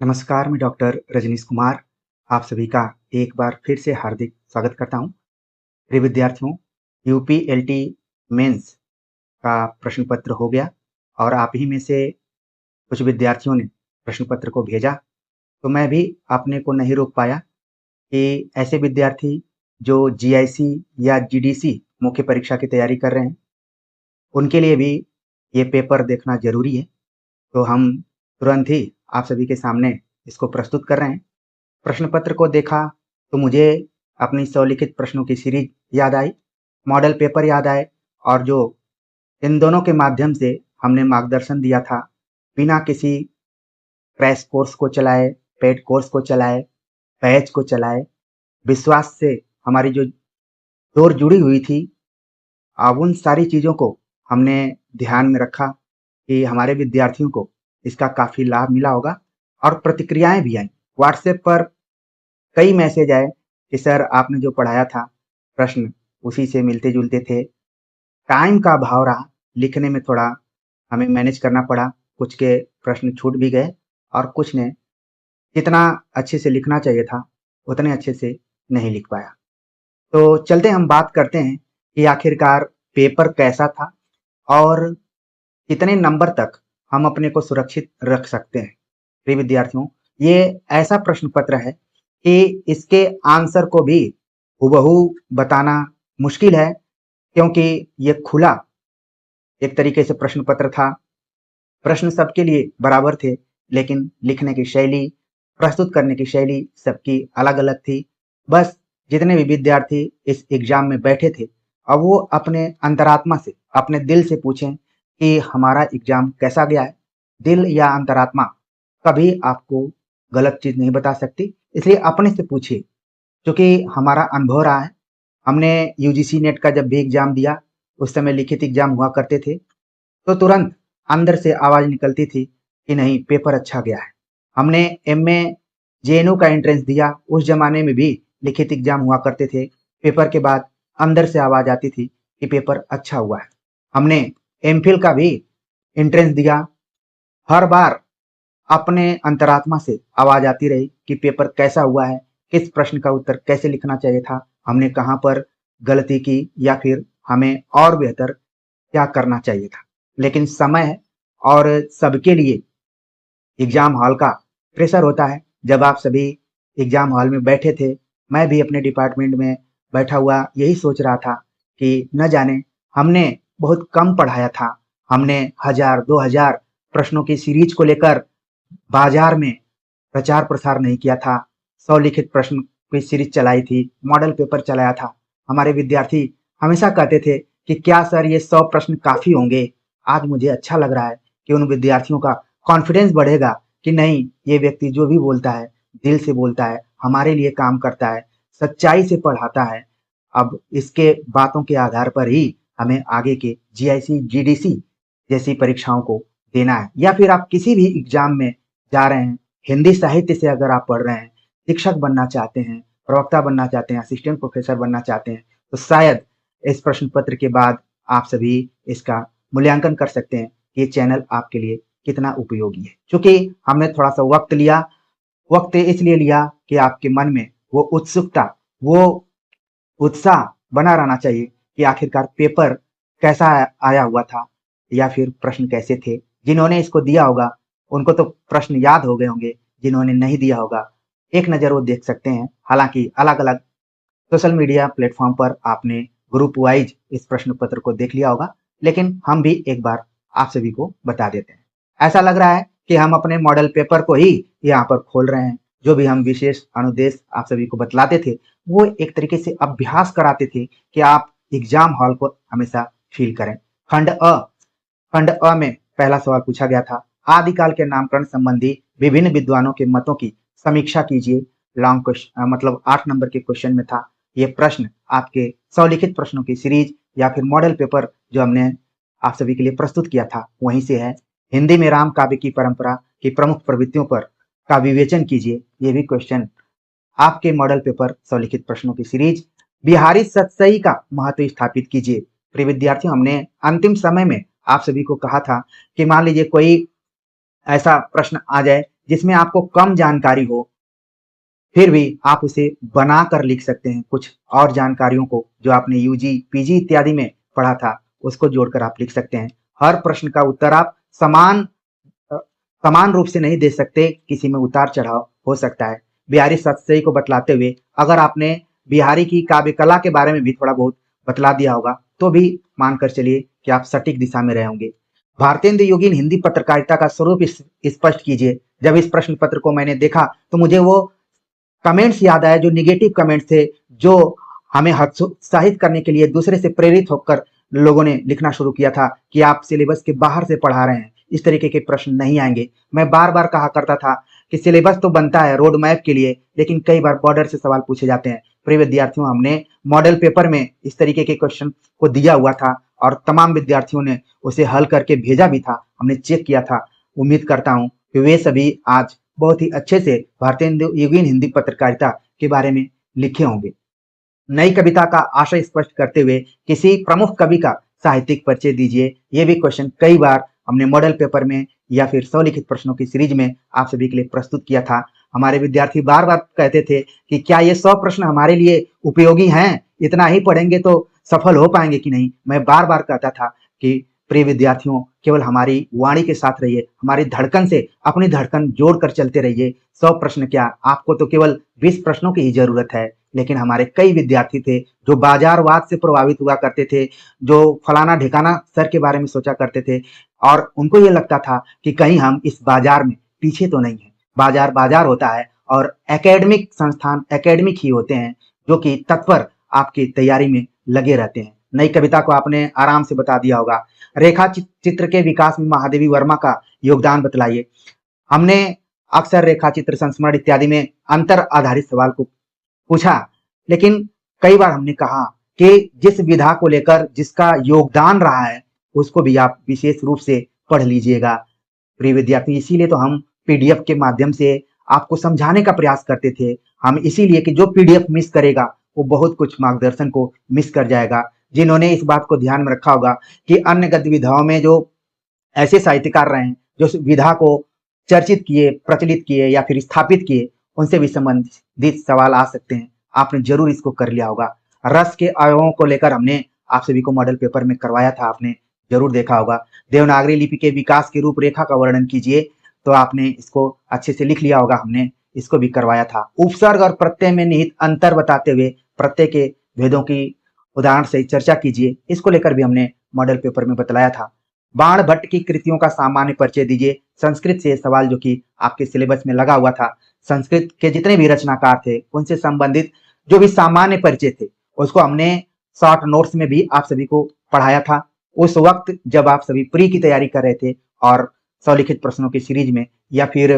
नमस्कार, मैं डॉक्टर रजनीश कुमार आप सभी का एक बार फिर से हार्दिक स्वागत करता हूं। प्रिय विद्यार्थियों, यूपीएलटी मेंस का प्रश्न पत्र हो गया और आप ही में से कुछ विद्यार्थियों ने प्रश्न पत्र को भेजा, तो मैं भी अपने को नहीं रोक पाया कि ऐसे विद्यार्थी जो जीआईसी या जीडीसी मुख्य परीक्षा की तैयारी कर रहे हैं, उनके लिए भी ये पेपर देखना ज़रूरी है। तो हम तुरंत ही आप सभी के सामने इसको प्रस्तुत कर रहे हैं। प्रश्न पत्र को देखा तो मुझे अपनी स्वलिखित प्रश्नों की सीरीज याद आई, मॉडल पेपर याद आए और जो इन दोनों के माध्यम से हमने मार्गदर्शन दिया था, बिना किसी क्रैश कोर्स को चलाए, पेड कोर्स को चलाए, बैच को चलाए, विश्वास से हमारी जो डोर जुड़ी हुई थी, अब उन सारी चीज़ों को हमने ध्यान में रखा कि हमारे विद्यार्थियों को इसका काफ़ी लाभ मिला होगा और प्रतिक्रियाएं भी आई। व्हाट्सएप पर कई मैसेज आए कि सर आपने जो पढ़ाया था प्रश्न उसी से मिलते-जुलते थे। टाइम का अभाव रहा, लिखने में थोड़ा हमें मैनेज करना पड़ा, कुछ के प्रश्न छूट भी गए और कुछ ने जितना अच्छे से लिखना चाहिए था, उतने अच्छे से नहीं लिख पाया। तो चलते हम बात करते हैं कि आखिरकार पेपर कैसा था और कितने नंबर तक हम अपने को सुरक्षित रख सकते हैं। प्रिय विद्यार्थियों, ये ऐसा प्रश्न पत्र है कि इसके आंसर को भी हूबहू बताना मुश्किल है, क्योंकि ये खुला एक तरीके से प्रश्न पत्र था। प्रश्न सबके लिए बराबर थे, लेकिन लिखने की शैली, प्रस्तुत करने की शैली सबकी अलग-अलग थी। बस जितने भी विद्यार्थी इस एग्जाम में बैठे थे, अब वो अपने अंतरात्मा से, अपने दिल से पूछें कि हमारा एग्जाम कैसा गया है। दिल या अंतरात्मा कभी आपको गलत चीज़ नहीं बता सकती, इसलिए अपने से पूछिए। क्योंकि हमारा अनुभव रहा है, हमने यूजीसी नेट का जब भी एग्जाम दिया, उस समय लिखित एग्जाम हुआ करते थे, तो तुरंत अंदर से आवाज़ निकलती थी कि नहीं पेपर अच्छा गया है। हमने एमए जेएनयू का एंट्रेंस दिया, उस ज़माने में भी लिखित एग्जाम हुआ करते थे, पेपर के बाद अंदर से आवाज़ आती थी कि पेपर अच्छा हुआ है। हमने एमफिल का भी एंट्रेंस दिया, हर बार अपने अंतरात्मा से आवाज़ आती रही कि पेपर कैसा हुआ है, किस प्रश्न का उत्तर कैसे लिखना चाहिए था, हमने कहाँ पर गलती की या फिर हमें और बेहतर क्या करना चाहिए था। लेकिन समय है और सबके लिए एग्जाम हॉल का प्रेशर होता है। जब आप सभी एग्जाम हॉल में बैठे थे, मैं भी अपने डिपार्टमेंट में बैठा हुआ यही सोच रहा था कि न जाने हमने बहुत कम पढ़ाया था, हमने 1000-2000 प्रश्नों की सीरीज को लेकर बाजार में प्रचार प्रसार नहीं किया था। 100 लिखित प्रश्न की सीरीज चलाई थी, मॉडल पेपर चलाया था। हमारे विद्यार्थी हमेशा कहते थे कि क्या सर ये 100 प्रश्न काफ़ी होंगे? आज मुझे अच्छा लग रहा है कि उन विद्यार्थियों का कॉन्फिडेंस बढ़ेगा कि नहीं, ये व्यक्ति जो भी बोलता है, दिल से बोलता है, हमारे लिए काम करता है, सच्चाई से पढ़ाता है। अब इसके बातों के आधार पर ही हमें आगे के जीआईसी, जीडीसी जैसी परीक्षाओं को देना है, या फिर आप किसी भी एग्जाम में जा रहे हैं, हिंदी साहित्य से अगर आप पढ़ रहे हैं, शिक्षक बनना चाहते हैं, प्रवक्ता बनना चाहते हैं, असिस्टेंट प्रोफेसर बनना चाहते हैं, तो शायद इस प्रश्न पत्र के बाद आप सभी इसका मूल्यांकन कर सकते हैं कि ये चैनल आपके लिए कितना उपयोगी है। चूंकि हमने थोड़ा सा वक्त लिया, वक्त इसलिए लिया कि आपके मन में वो उत्सुकता, वो उत्साह बना रहना चाहिए कि आखिरकार पेपर कैसा आया हुआ था या फिर प्रश्न कैसे थे। जिन्होंने इसको दिया होगा उनको तो प्रश्न याद हो गए होंगे, जिन्होंने नहीं दिया होगा एक नज़र वो देख सकते हैं। हालांकि अलग-अलग सोशल मीडिया प्लेटफॉर्म पर आपने ग्रुप वाइज इस प्रश्न पत्र को देख लिया होगा, लेकिन हम भी एक बार आप सभी को बता देते हैं। ऐसा लग रहा है कि हम अपने मॉडल पेपर को ही यहाँ पर खोल रहे हैं। जो भी हम विशेष अनुदेश आप सभी को बतलाते थे, वो एक तरीके से अभ्यास कराते थे कि आप एग्जाम हॉल को हमेशा फील करें। खंड अ में पहला सवाल पूछा गया था, आदिकाल के नामकरण संबंधी विभिन्न विद्वानों के मतों की समीक्षा कीजिए। लॉन्ग क्वेश्चन, मतलब 8 नंबर के क्वेश्चन में था ये प्रश्न। आपके स्वलिखित प्रश्नों की सीरीज या फिर मॉडल पेपर जो हमने आप सभी के लिए प्रस्तुत किया था वहीं से है। हिंदी में राम काव्य की परंपरा की प्रमुख प्रवृत्तियों पर का विवेचन कीजिए, ये भी क्वेश्चन आपके मॉडल पेपर स्वलिखित प्रश्नों की सीरीज। बिहारी सतसई का महत्व स्थापित कीजिए। प्रिय विद्यार्थियों, हमने अंतिम समय में आप सभी को कहा था कि मान लीजिए कोई ऐसा प्रश्न आ जाए जिसमें आपको कम जानकारी हो, फिर भी आप उसे बना कर लिख सकते हैं। कुछ और जानकारियों को जो आपने यूजी, पीजी इत्यादि में पढ़ा था, उसको जोड़कर आप लिख सकते हैं। हर प्रश्न का उत्तर आप अ, समान रूप से नहीं दे सकते, किसी में उतार-चढ़ाव हो सकता है। बिहारी सतसई को बतलाते हुए अगर आपने बिहारी की काव्य कला के बारे में भी थोड़ा बहुत बतला दिया होगा, तो भी मानकर चलिए कि आप सटीक दिशा में रहे होंगे। भारतेंदु योगीन हिंदी पत्रकारिता का स्वरूप स्पष्ट कीजिए। जब इस प्रश्न पत्र को मैंने देखा, तो मुझे वो कमेंट्स याद आए जो निगेटिव कमेंट्स थे, जो हमें हतोत्साहित करने के लिए दूसरे से प्रेरित होकर लोगों ने लिखना शुरू किया था कि आप सिलेबस के बाहर से पढ़ा रहे हैं, इस तरीके के प्रश्न नहीं आएंगे। मैं बार बार कहा करता था कि सिलेबस तो बनता है रोड मैप के लिए, लेकिन कई बार बॉर्डर से सवाल पूछे जाते हैं। प्रिय विद्यार्थियों, हमने मॉडल पेपर में इस तरीके के क्वेश्चन को दिया हुआ था और तमाम विद्यार्थियों ने उसे हल करके भेजा भी था, हमने चेक किया था। उम्मीद करता हूँ कि वे सभी आज बहुत ही अच्छे से भारतेंदु योगीन हिंदी पत्रकारिता के बारे में लिखे होंगे। नई कविता का आशय स्पष्ट करते हुए किसी प्रमुख कवि का साहित्यिक परिचय दीजिए। ये भी क्वेश्चन कई बार हमने मॉडल पेपर में या फिर स्वलिखित प्रश्नों की सीरीज में आप सभी के लिए प्रस्तुत किया था। हमारे विद्यार्थी बार बार कहते थे कि क्या ये 100 प्रश्न हमारे लिए उपयोगी हैं, इतना ही पढ़ेंगे तो सफल हो पाएंगे कि नहीं। मैं बार बार कहता था कि प्रिय विद्यार्थियों, केवल हमारी वाणी के साथ रहिए, हमारी धड़कन से अपनी धड़कन जोड़कर चलते रहिए। 100 प्रश्न क्या, आपको तो केवल 20 प्रश्नों की ही जरूरत है। लेकिन हमारे कई विद्यार्थी थे जो बाजारवाद से प्रभावित हुआ करते थे, जो फलाना ढिकाना सर के बारे में सोचा करते थे और उनको ये लगता था कि कहीं हम इस बाजार में पीछे तो नहीं है। बाजार बाजार होता है और एकेडमिक संस्थान एकेडमिक ही होते हैं, जो कि तत्पर आपकी तैयारी में लगे रहते हैं। नई कविता को आपने आराम से बता दिया होगा। रेखा चित्र के विकास में महादेवी वर्मा का योगदान बतलाइए। हमने अक्सर रेखा चित्र, संस्मरण इत्यादि में अंतर आधारित सवाल को पूछा, लेकिन कई बार हमने कहा कि जिस विधा को लेकर जिसका योगदान रहा है, उसको भी आप विशेष रूप से पढ़ लीजिएगा। प्रिय विद्यार्थी, इसीलिए तो हम पीडीएफ के माध्यम से आपको समझाने का प्रयास करते थे। हम इसीलिए कि जो पीडीएफ मिस करेगा, वो बहुत कुछ मार्गदर्शन को मिस कर जाएगा। जिन्होंने इस बात को ध्यान में रखा होगा कि अन्य गद्य विधाओं में जो ऐसे साहित्यकार रहे हैं, जो विधा को चर्चित किए, प्रचलित किए या फिर स्थापित किए, उनसे भी संबंधित सवाल आ सकते हैं। आपने जरूर इसको कर लिया होगा। रस के अवयवों को लेकर हमने आप सभी को मॉडल पेपर में करवाया था, आपने जरूर देखा होगा। देवनागरी लिपि के विकास की रूपरेखा का वर्णन कीजिए, तो आपने इसको अच्छे से लिख लिया होगा, हमने इसको भी करवाया था। उपसर्ग और प्रत्यय में निहित अंतर बताते हुए प्रत्यय के भेदों की उदाहरण से चर्चा कीजिए, इसको लेकर भी हमने मॉडल पेपर में बतलाया था। बाण भट्ट की कृतियों का सामान्य परिचय दीजिए। संस्कृत से सवाल जो कि आपके सिलेबस में लगा हुआ था, संस्कृत के जितने भी रचनाकार थे उनसे संबंधित जो भी सामान्य परिचय थे, उसको हमने शॉर्ट नोट्स में भी आप सभी को पढ़ाया था। उस वक्त जब आप सभी प्री की तैयारी कर रहे थे और स्वलिखित प्रश्नों की सीरीज में या फिर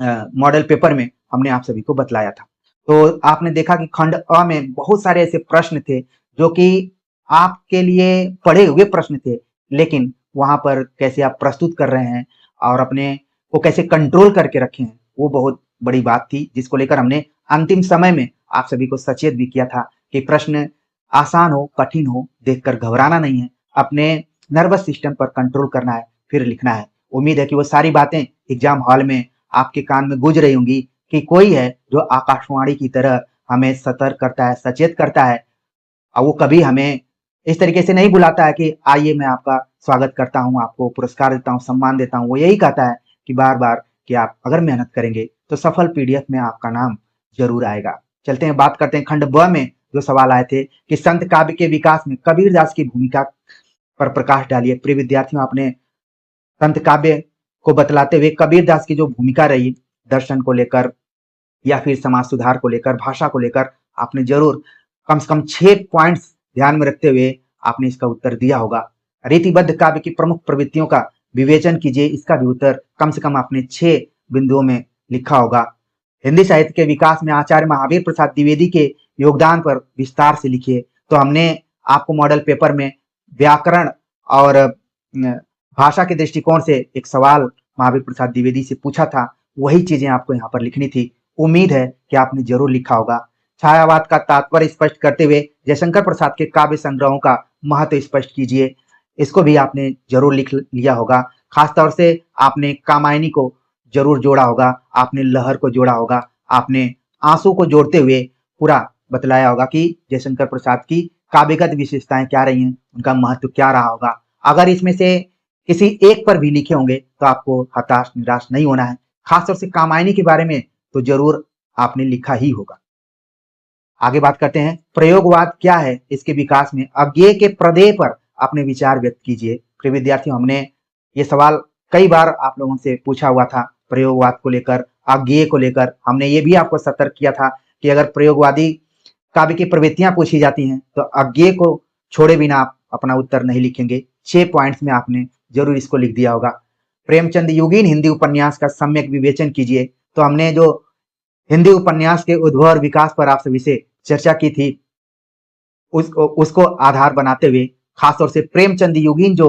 मॉडल पेपर में हमने आप सभी को बतलाया था। तो आपने देखा कि खंड अ में बहुत सारे ऐसे प्रश्न थे जो कि आपके लिए पढ़े हुए प्रश्न थे, लेकिन वहां पर कैसे आप प्रस्तुत कर रहे हैं और अपने को कैसे कंट्रोल करके रखे हैं, वो बहुत बड़ी बात थी, जिसको लेकर हमने अंतिम समय में आप सभी को सचेत भी किया था कि प्रश्न आसान हो कठिन हो देखकर घबराना नहीं है, अपने नर्वस सिस्टम पर कंट्रोल करना है, फिर लिखना है। उम्मीद है कि वो सारी बातें एग्जाम हॉल में आपके कान में गूंज रही होंगी कि कोई है जो आकाशवाणी की तरह हमें सतर्क करता है, सचेत करता है, और वो कभी हमें इस तरीके से नहीं बुलाता है कि आइए मैं आपका स्वागत करता हूँ, आपको पुरस्कार देता हूँ, सम्मान देता हूँ। वो यही कहता है कि बार बार कि आप अगर मेहनत करेंगे तो सफल पीडीएफ में आपका नाम जरूर आएगा। चलते हैं, बात करते हैं खंड ब में जो सवाल आए थे कि संत काव्य के विकास में कबीरदास की भूमिका पर प्रकाश डालिए। प्रिय विद्यार्थियों, आपने संत काव्य को बतलाते हुए कबीरदास की जो भूमिका रही दर्शन को लेकर या फिर समाज सुधार को लेकर, भाषा को लेकर, आपने जरूर कम से कम 6 पॉइंट्स ध्यान में रखते हुए आपने इसका उत्तर दिया होगा। रीतिबद्ध काव्य की प्रमुख प्रवृत्तियों का विवेचन कीजिए, इसका भी उत्तर कम से कम आपने 6 बिंदुओं में लिखा होगा। हिंदी साहित्य के विकास में आचार्य महावीर प्रसाद द्विवेदी के योगदान पर विस्तार से लिखिए। तो हमने आपको मॉडल पेपर में व्याकरण और भाषा के दृष्टिकोण से एक सवाल महावीर प्रसाद द्विवेदी से पूछा था, वही चीजें आपको यहाँ पर लिखनी थी। उम्मीद है कि आपने जरूर लिखा होगा। छायावाद का तात्पर्य स्पष्ट करते हुए जयशंकर प्रसाद के काव्य संग्रहों का महत्व स्पष्ट कीजिए, इसको भी आपने जरूर लिख लिया होगा। खासतौर से आपने कामायनी को जरूर जोड़ा होगा, आपने लहर को जोड़ा होगा, आपने आंसू को जोड़ते हुए पूरा बतलाया होगा कि जयशंकर प्रसाद की काव्यगत विशेषताएं क्या रही हैं, उनका महत्व क्या रहा होगा। अगर इसमें से किसी एक पर भी लिखे होंगे तो आपको हताश निराश नहीं होना है। खासतौर से कामायनी के बारे में तो जरूर आपने लिखा ही होगा। आगे बात करते हैं, प्रयोगवाद क्या है, इसके विकास में अज्ञेय के प्रदेय पर अपने विचार व्यक्त कीजिए। प्रिय विद्यार्थियों, हमने ये सवाल कई बार आप लोगों से पूछा हुआ था प्रयोगवाद को लेकर, अज्ञेय को लेकर। हमने ये भी आपको सतर्क किया था कि अगर प्रयोगवादी काव्य की प्रवृत्तियां पूछी जाती हैं तो अज्ञेय को छोड़े बिना आप अपना उत्तर नहीं लिखेंगे। 6 पॉइंट्स में आपने जरूर इसको लिख दिया होगा। प्रेमचंद युगीन हिंदी उपन्यास का सम्यक विवेचन कीजिए। तो हमने जो हिंदी उपन्यास के उद्भव और विकास पर आप सभी से चर्चा की थी, उसको आधार बनाते हुए खासतौर से प्रेमचंद युगीन जो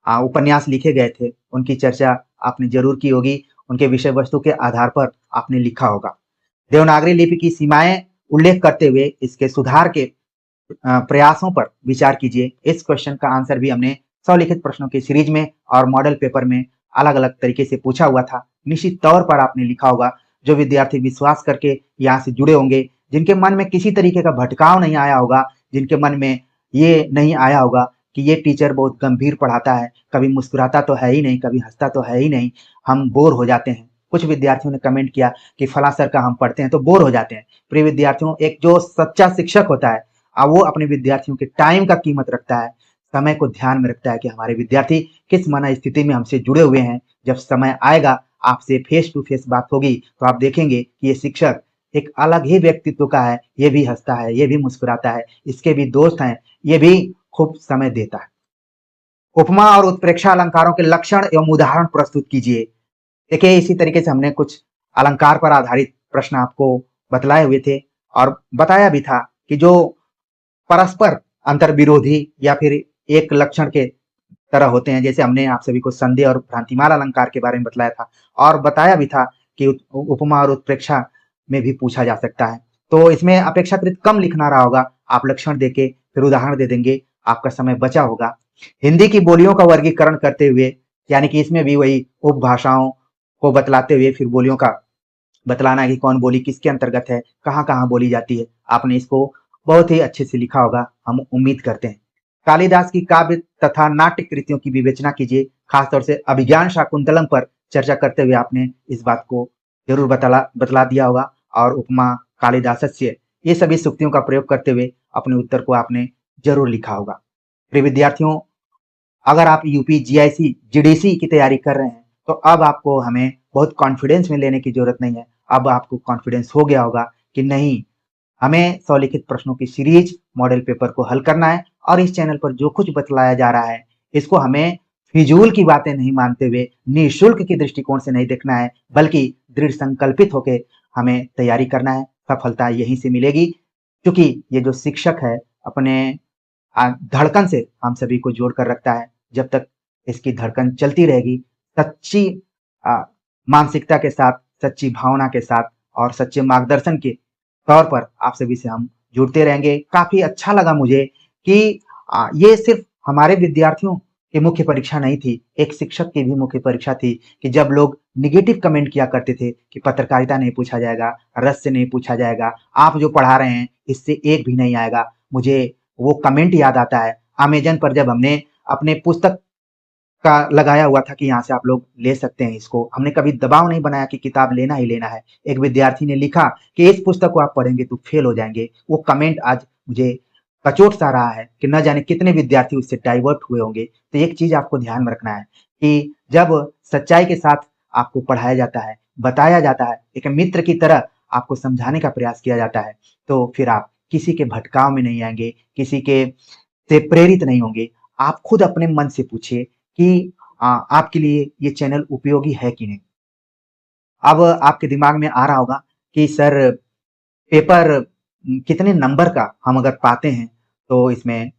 उपन्यास लिखे गए थे उनकी चर्चा आपने जरूर की होगी, उनके विषय वस्तु के आधार पर आपने लिखा होगा। देवनागरी लिपि की सीमाएं उल्लेख करते हुए इसके सुधार के प्रयासों पर विचार कीजिए। इस क्वेश्चन का आंसर भी हमने स्वलिखित प्रश्नों की सीरीज में और मॉडल पेपर में अलग अलग तरीके से पूछा हुआ था। निश्चित तौर पर आपने लिखा होगा। जो विद्यार्थी विश्वास करके यहाँ से जुड़े होंगे, जिनके मन में किसी तरीके का भटकाव नहीं आया होगा, जिनके मन में ये नहीं आया होगा कि ये टीचर बहुत गंभीर पढ़ाता है, कभी मुस्कुराता तो है ही नहीं, कभी हंसता तो है ही नहीं, हम बोर हो जाते हैं। कुछ विद्यार्थियों ने कमेंट किया कि फला सर का हम पढ़ते हैं तो बोर हो जाते हैं। प्रिय विद्यार्थियों, एक जो सच्चा शिक्षक होता है वो अपने विद्यार्थियों के टाइम का कीमत रखता है, समय को ध्यान में रखता है कि हमारे विद्यार्थी किस मन स्थिति में हमसे जुड़े हुए हैं। जब समय आएगा, आपसे फेस टू फेस बात होगी, तो आप देखेंगे कि ये शिक्षक एक अलग ही व्यक्तित्व का है। ये भी हंसता है, ये भी मुस्कुराता है, इसके भी दोस्त हैं, ये भी खूब समय देता है। उपमा और उत्प्रेक्षा अलंकारों के लक्षण एवं उदाहरण प्रस्तुत कीजिए। देखिए, इसी तरीके से हमने कुछ अलंकार पर आधारित प्रश्न आपको बतलाए हुए थे और बताया भी था कि जो परस्पर अंतर विरोधी या फिर एक लक्षण के तरह होते हैं, जैसे हमने आप सभी को संदेह और भ्रांतिमाल अलंकार के बारे में बतलाया था और बताया भी था कि उपमा और उत्प्रेक्षा में भी पूछा जा सकता है। तो इसमें अपेक्षाकृत कम लिखना रहा होगा, आप लक्षण देके फिर उदाहरण दे देंगे, आपका समय बचा होगा। हिंदी की बोलियों का वर्गीकरण करते हुए, यानी कि इसमें भी वही उपभाषाओं को बतलाते हुए फिर बोलियों का बतलाना है कि कौन बोली किसके अंतर्गत है, कहाँ कहाँ बोली जाती है। आपने इसको बहुत ही अच्छे से लिखा होगा, हम उम्मीद करते हैं। कालिदास की काव्य तथा नाट्य कृतियों की विवेचना कीजिए। खासतौर से अभिज्ञान शाकुंतलम पर चर्चा करते हुए आपने इस बात को जरूर बतला दिया होगा और उपमा कालिदासस्य, ये सभी सूक्तियों का प्रयोग करते हुए अपने उत्तर को आपने जरूर लिखा होगा। प्रिय विद्यार्थियों, अगर आप यूपी जीआईसी जीडीसी की तैयारी कर रहे हैं तो अब आपको हमें बहुत कॉन्फिडेंस में लेने की जरूरत नहीं है। अब आपको कॉन्फिडेंस हो गया होगा कि नहीं, हमें स्वलिखित प्रश्नों की सीरीज मॉडल पेपर को हल करना है और इस चैनल पर जो कुछ बतलाया जा रहा है इसको हमें फिजूल की बातें नहीं मानते हुए निःशुल्क के दृष्टिकोण से नहीं देखना है, बल्कि दृढ़ संकल्पित होकर हमें तैयारी करना है। सफलता यहीं से मिलेगी, क्योंकि ये जो शिक्षक है अपने धड़कन से हम सभी को जोड़ कर रखता है। जब तक इसकी धड़कन चलती रहेगी, सच्ची मानसिकता के साथ, सच्ची भावना के साथ और सच्चे मार्गदर्शन के तौर पर आप सभी से हम जुड़ते रहेंगे। काफी अच्छा लगा मुझे कि ये सिर्फ हमारे विद्यार्थियों की मुख्य परीक्षा नहीं थी, एक शिक्षक की भी मुख्य परीक्षा थी कि जब लोग निगेटिव कमेंट किया करते थे कि पत्रकारिता नहीं पूछा जाएगा, रस से नहीं पूछा जाएगा, आप जो पढ़ा रहे हैं इससे एक भी नहीं आएगा। मुझे वो कमेंट याद आता है अमेजन पर, जब हमने अपने पुस्तक का लगाया हुआ था कि यहाँ से आप लोग ले सकते हैं इसको, हमने कभी दबाव नहीं बनाया कि किताब लेना ही लेना है। एक विद्यार्थी ने लिखा कि इस पुस्तक को आप पढ़ेंगे तो फेल हो जाएंगे। वो कमेंट आज मुझे कचोट सा रहा है कि न जाने कितने विद्यार्थी उससे डाइवर्ट हुए होंगे। तो एक चीज आपको ध्यान में रखना है कि जब सच्चाई के साथ आपको पढ़ाया जाता है, बताया जाता है, एक मित्र की तरह आपको समझाने का प्रयास किया जाता है, तो फिर आप किसी के भटकाव में नहीं आएंगे, किसी के से प्रेरित नहीं होंगे। आप खुद अपने मन से पूछिए कि आपके लिए ये चैनल उपयोगी है कि नहीं। अब आपके दिमाग में आ रहा होगा कि सर पेपर कितने नंबर का हम अगर पाते हैं तो इसमें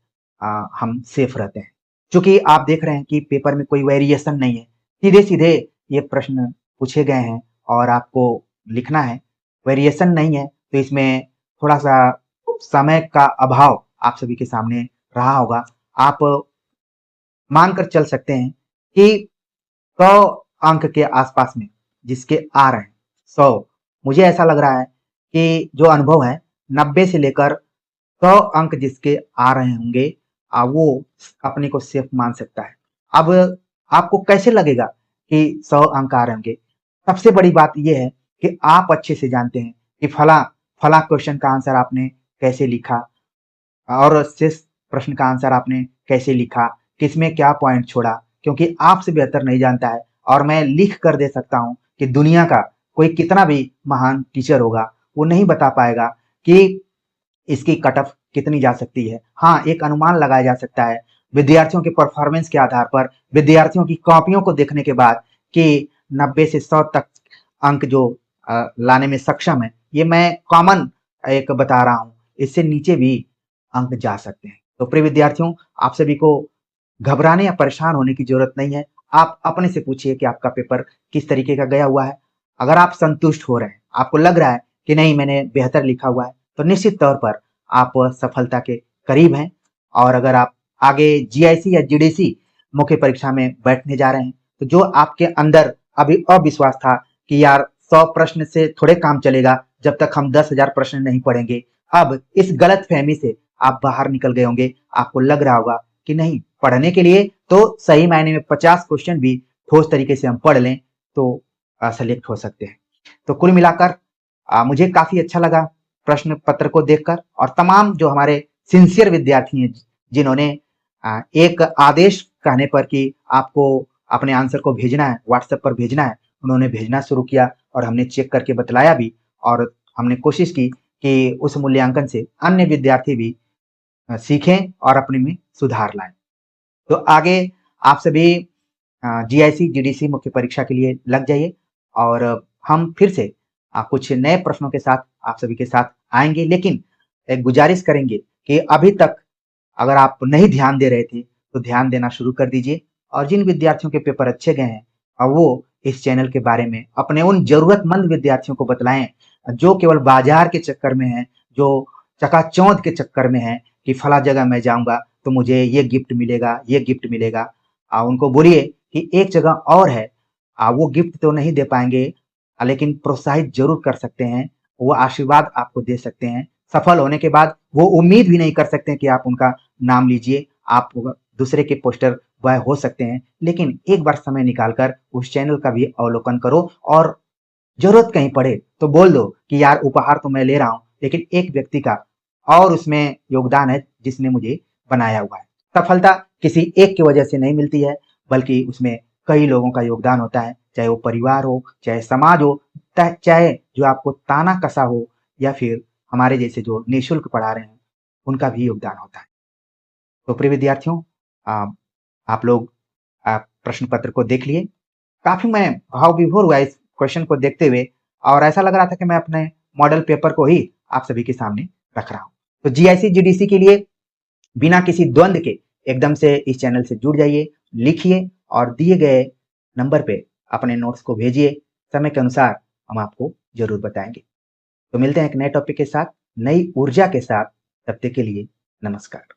हम सेफ रहते हैं। क्योंकि आप देख रहे हैं कि पेपर में कोई वेरिएशन नहीं है, सीधे सीधे ये प्रश्न पूछे गए हैं और आपको लिखना है। वेरिएशन नहीं है तो इसमें थोड़ा सा समय का अभाव आप सभी के सामने रहा होगा। आप मानकर चल सकते हैं कि 100 अंक के आसपास में जिसके आ रहे हैं 100, मुझे ऐसा लग रहा है कि जो अनुभव है 90 से लेकर 100 अंक जिसके आ रहे होंगे वो अपने को सेफ मान सकता है। अब आपको कैसे लगेगा कि 100 अंक आ रहे होंगे? सबसे बड़ी बात ये है कि आप अच्छे से जानते हैं कि फला फला क्वेश्चन का आंसर आपने कैसे लिखा और शेष प्रश्न का आंसर आपने कैसे लिखा, किसमें क्या पॉइंट छोड़ा, क्योंकि आपसे बेहतर नहीं जानता है और मैं लिख कर दे सकता हूं कि दुनिया का कोई कितना भी महान टीचर होगा वो नहीं बता पाएगा कि इसकी कट ऑफ कितनी जा सकती है। हाँ, एक अनुमान लगाया जा सकता है विद्यार्थियों के परफॉर्मेंस के आधार पर, विद्यार्थियों की कॉपियों को देखने के बाद कि 90 से 100 तक अंक जो लाने में सक्षम है, ये मैं कॉमन एक बता रहा हूँ। इससे नीचे भी अंक जा सकते हैं। तो प्रिय विद्यार्थियों, आप सभी को घबराने या परेशान होने की जरूरत नहीं है। आप अपने से पूछिए कि आपका पेपर किस तरीके का गया हुआ है। अगर आप संतुष्ट हो रहे हैं, आपको लग रहा है कि नहीं मैंने बेहतर लिखा हुआ है, तो निश्चित तौर पर आप सफलता के करीब हैं। और अगर आप आगे जीआईसी या जीडीसी मुख्य परीक्षा में बैठने जा रहे हैं, तो जो आपके अंदर अभी अविश्वास था कि यार 100 प्रश्न से थोड़े काम चलेगा जब तक हम 10,000 प्रश्न नहीं पढ़ेंगे, अब इस गलत फहमी से आप बाहर निकल गए होंगे। आपको लग रहा होगा कि नहीं, पढ़ने के लिए तो सही मायने में 50 क्वेश्चन भी ठोस तरीके से हम पढ़ लें तो सेलेक्ट हो सकते हैं। तो कुल मिलाकर मुझे काफी अच्छा लगा प्रश्न पत्र को देखकर, और तमाम जो हमारे सिंसियर विद्यार्थी हैं जिन्होंने एक आदेश कहने पर कि आपको अपने आंसर को भेजना है, व्हाट्सएप पर भेजना है, उन्होंने भेजना शुरू किया और हमने चेक करके बतलाया भी, और हमने कोशिश की कि उस मूल्यांकन से अन्य विद्यार्थी भी सीखें और अपने में सुधार लाएं। तो आगे आप सभी जीआईसी जीडीसी मुख्य परीक्षा के लिए लग जाइए, और हम फिर से कुछ नए प्रश्नों के साथ आप सभी के साथ आएंगे। लेकिन एक गुजारिश करेंगे कि अभी तक अगर आप नहीं ध्यान दे रहे थे तो ध्यान देना शुरू कर दीजिए, और जिन विद्यार्थियों के पेपर अच्छे गए हैं अब वो इस चैनल के बारे में अपने उन जरूरतमंद विद्यार्थियों को बतलाएं जो केवल बाजार के चक्कर में हैं, जो चकाचौंध के चक्कर में हैं कि फला जगह मैं जाऊंगा तो मुझे ये गिफ्ट मिलेगा, ये गिफ्ट मिलेगा। उनको बोलिए कि एक जगह और है, वो गिफ्ट तो नहीं दे पाएंगे लेकिन प्रोत्साहित जरूर कर सकते हैं, वो आशीर्वाद आपको दे सकते हैं। सफल होने के बाद वो उम्मीद भी नहीं कर सकते कि आप उनका नाम लीजिए, आप दूसरे के पोस्टर बॉय हो सकते हैं, लेकिन एक बार समय निकालकर उस चैनल का भी अवलोकन करो, और जरूरत कहीं पड़े तो बोल दो कि यार उपहार तो मैं ले रहा हूं, लेकिन एक व्यक्ति का और उसमें योगदान है जिसने मुझे बनाया हुआ है। सफलता किसी एक की वजह से नहीं मिलती है, बल्कि उसमें कई लोगों का योगदान होता है, चाहे वो परिवार हो, चाहे समाज हो, चाहे जो आपको ताना कसा हो, या फिर हमारे जैसे जो निःशुल्क पढ़ा रहे हैं उनका भी योगदान होता है। तो प्रिय विद्यार्थियों, आप लोग प्रश्न पत्र को देख लिए। काफी मैं भाव विभोर हुआ इस क्वेश्चन को देखते हुए, और ऐसा लग रहा था कि मैं अपने मॉडल पेपर को ही आप सभी के सामने रख रहा हूं। तो जीआईसी जीडीसी के लिए बिना किसी द्वंद के एकदम से इस चैनल से जुड़ जाइए, लिखिए और दिए गए नंबर पे अपने नोट्स को भेजिए। समय के अनुसार हम आपको जरूर बताएंगे। तो मिलते हैं एक नए टॉपिक के साथ, नई ऊर्जा के साथ। तब तक के लिए नमस्कार।